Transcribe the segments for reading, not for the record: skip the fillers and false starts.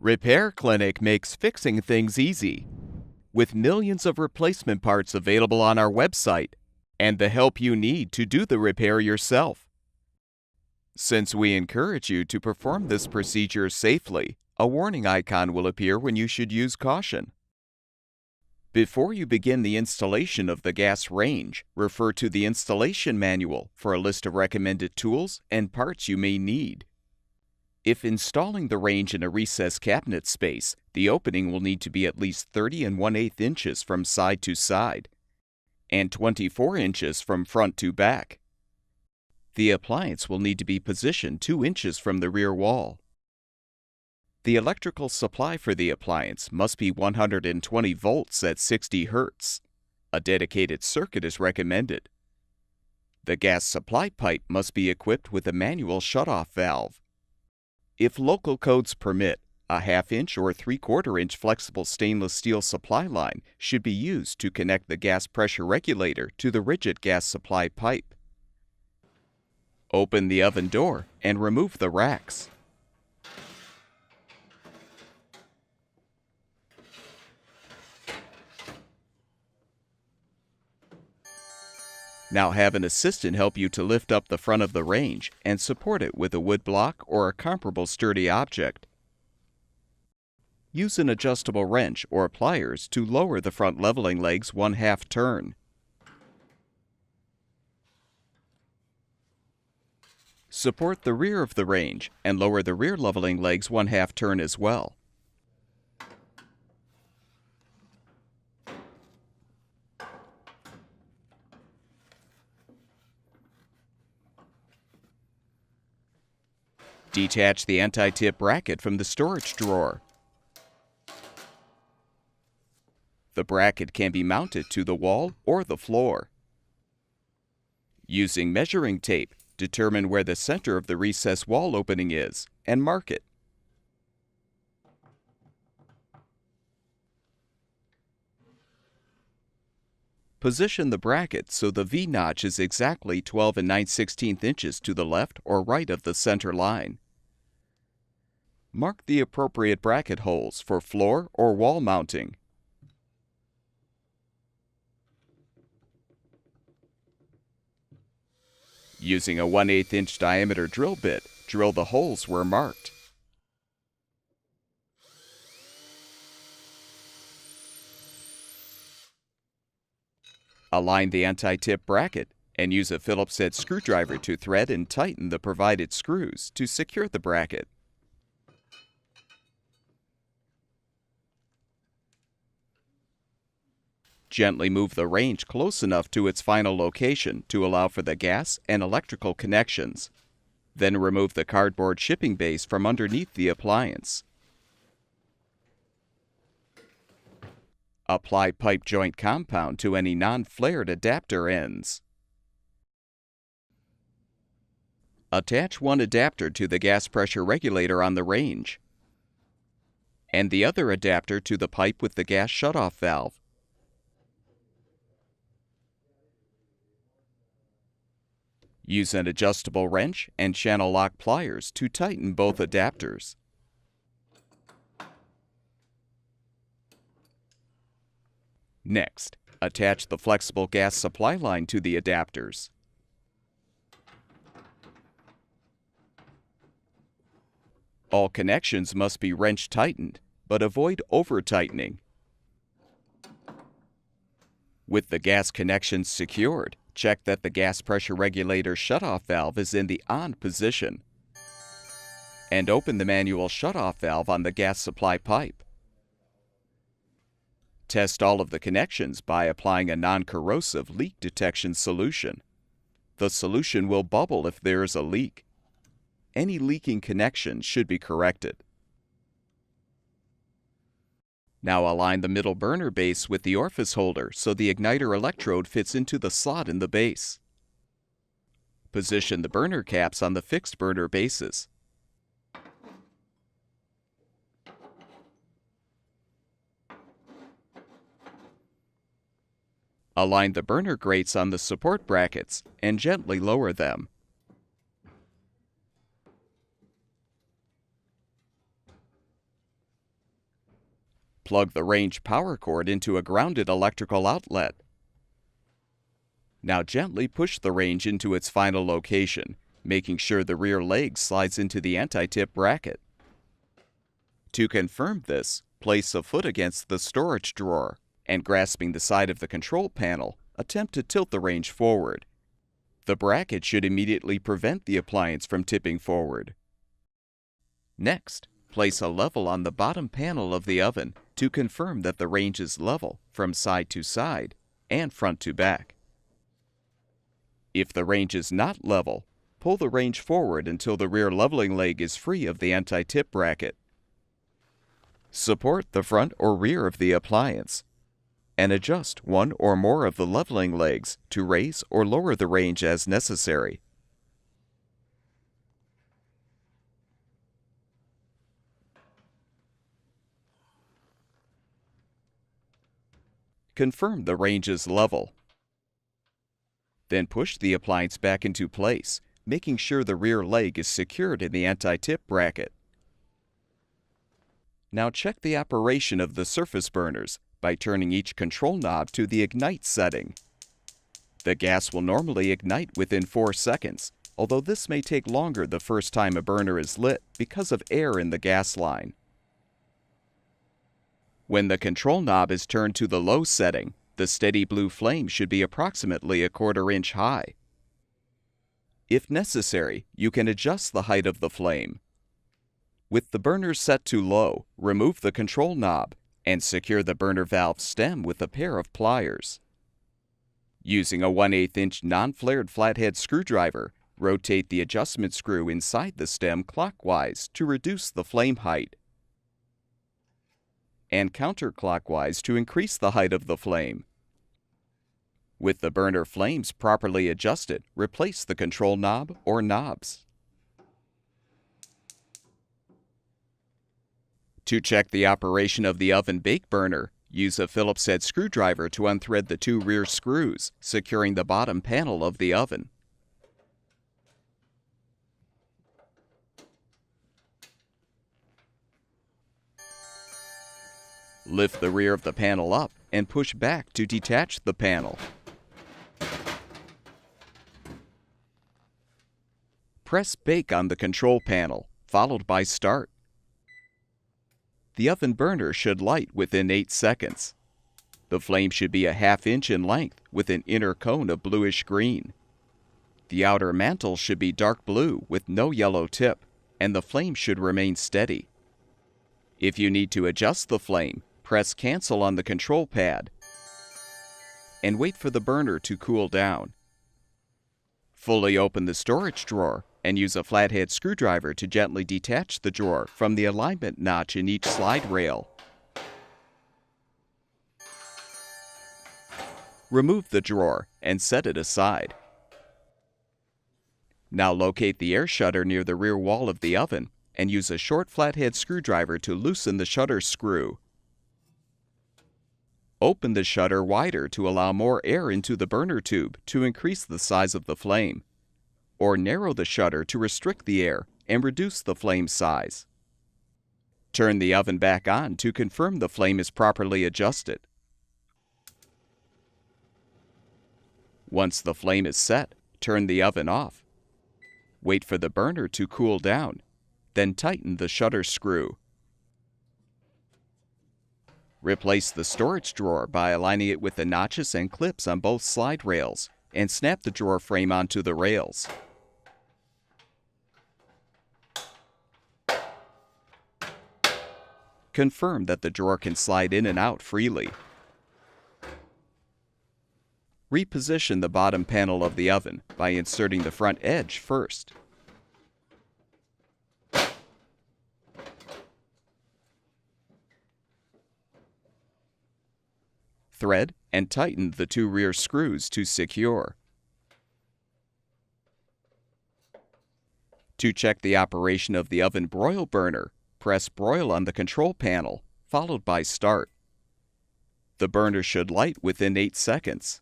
Repair Clinic makes fixing things easy, with millions of replacement parts available on our website and the help you need to do the repair yourself. Since we encourage you to perform this procedure safely, a warning icon will appear when you should use caution. Before you begin the installation of the gas range, refer to the installation manual for a list of recommended tools and parts you may need. If installing the range in a recessed cabinet space, the opening will need to be at least 30 1/8 inches from side to side and 24 inches from front to back. The appliance will need to be positioned 2 inches from the rear wall. The electrical supply for the appliance must be 120 volts at 60 Hz. A dedicated circuit is recommended. The gas supply pipe must be equipped with a manual shutoff valve. If local codes permit, a 1/2 inch or 3/4 inch flexible stainless steel supply line should be used to connect the gas pressure regulator to the rigid gas supply pipe. Open the oven door and remove the racks. Now have an assistant help you to lift up the front of the range and support it with a wood block or a comparable sturdy object. Use an adjustable wrench or pliers to lower the front leveling legs 1/2 turn. Support the rear of the range and lower the rear leveling legs 1/2 turn as well. Detach the anti-tip bracket from the storage drawer. The bracket can be mounted to the wall or the floor. Using measuring tape, determine where the center of the recessed wall opening is and mark it. Position the bracket so the V-notch is exactly 12 9/16 inches to the left or right of the center line. Mark the appropriate bracket holes for floor or wall mounting. Using a 1/8 inch diameter drill bit, drill the holes where marked. Align the anti-tip bracket and use a Phillips head screwdriver to thread and tighten the provided screws to secure the bracket. Gently move the range close enough to its final location to allow for the gas and electrical connections. Then remove the cardboard shipping base from underneath the appliance. Apply pipe joint compound to any non-flared adapter ends. Attach one adapter to the gas pressure regulator on the range, and the other adapter to the pipe with the gas shutoff valve. Use an adjustable wrench and channel lock pliers to tighten both adapters. Next, attach the flexible gas supply line to the adapters. All connections must be wrench tightened, but avoid over-tightening. With the gas connections secured, check that the gas pressure regulator shutoff valve is in the on position, and open the manual shutoff valve on the gas supply pipe. Test all of the connections by applying a non-corrosive leak detection solution. The solution will bubble if there is a leak. Any leaking connection should be corrected. Now align the middle burner base with the orifice holder so the igniter electrode fits into the slot in the base. Position the burner caps on the fixed burner bases. Align the burner grates on the support brackets and gently lower them. Plug the range power cord into a grounded electrical outlet. Now gently push the range into its final location, making sure the rear leg slides into the anti-tip bracket. To confirm this, place a foot against the storage drawer and, grasping the side of the control panel, attempt to tilt the range forward. The bracket should immediately prevent the appliance from tipping forward. Next, place a level on the bottom panel of the oven to confirm that the range is level from side to side and front to back. If the range is not level, pull the range forward until the rear leveling leg is free of the anti-tip bracket. Support the front or rear of the appliance and adjust one or more of the leveling legs to raise or lower the range as necessary. Confirm the range is level. Then push the appliance back into place, making sure the rear leg is secured in the anti-tip bracket. Now check the operation of the surface burners by turning each control knob to the ignite setting. The gas will normally ignite within 4 seconds, although this may take longer the first time a burner is lit because of air in the gas line. When the control knob is turned to the low setting, the steady blue flame should be approximately a 1/4 inch high. If necessary, you can adjust the height of the flame. With the burner set to low, remove the control knob and secure the burner valve stem with a pair of pliers. Using a 1/8 inch non-flared flathead screwdriver, rotate the adjustment screw inside the stem clockwise to reduce the flame height, and counterclockwise to increase the height of the flame. With the burner flames properly adjusted, replace the control knob or knobs. To check the operation of the oven bake burner, use a Phillips head screwdriver to unthread the 2 rear screws, securing the bottom panel of the oven. Lift the rear of the panel up and push back to detach the panel. Press bake on the control panel, followed by start. The oven burner should light within 8 seconds. The flame should be a 1/2 inch in length with an inner cone of bluish green. The outer mantle should be dark blue with no yellow tip, and the flame should remain steady. If you need to adjust the flame, press cancel on the control pad and wait for the burner to cool down. Fully open the storage drawer and use a flathead screwdriver to gently detach the drawer from the alignment notch in each slide rail. Remove the drawer and set it aside. Now locate the air shutter near the rear wall of the oven and use a short flathead screwdriver to loosen the shutter screw. Open the shutter wider to allow more air into the burner tube to increase the size of the flame, or narrow the shutter to restrict the air and reduce the flame size. Turn the oven back on to confirm the flame is properly adjusted. Once the flame is set, turn the oven off. Wait for the burner to cool down, then tighten the shutter screw. Replace the storage drawer by aligning it with the notches and clips on both slide rails, and snap the drawer frame onto the rails. Confirm that the drawer can slide in and out freely. Reposition the bottom panel of the oven by inserting the front edge first. Thread and tighten the 2 rear screws to secure. To check the operation of the oven broil burner, press broil on the control panel, followed by start. The burner should light within 8 seconds.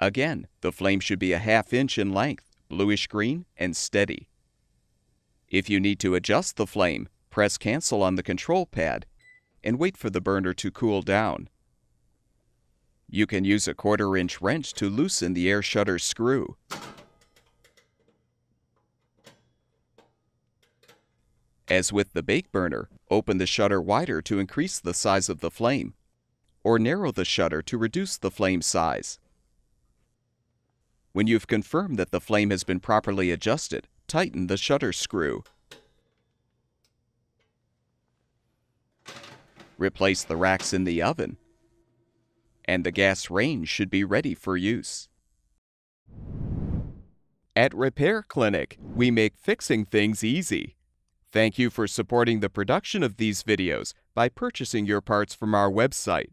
Again, the flame should be a 1/2 inch in length, bluish green, and steady. If you need to adjust the flame, press cancel on the control pad and wait for the burner to cool down. You can use a 1/4-inch wrench to loosen the air shutter screw. As with the bake burner, open the shutter wider to increase the size of the flame, or narrow the shutter to reduce the flame size. When you've confirmed that the flame has been properly adjusted, tighten the shutter screw. Replace the racks in the oven, and the gas range should be ready for use. At Repair Clinic, we make fixing things easy. Thank you for supporting the production of these videos by purchasing your parts from our website.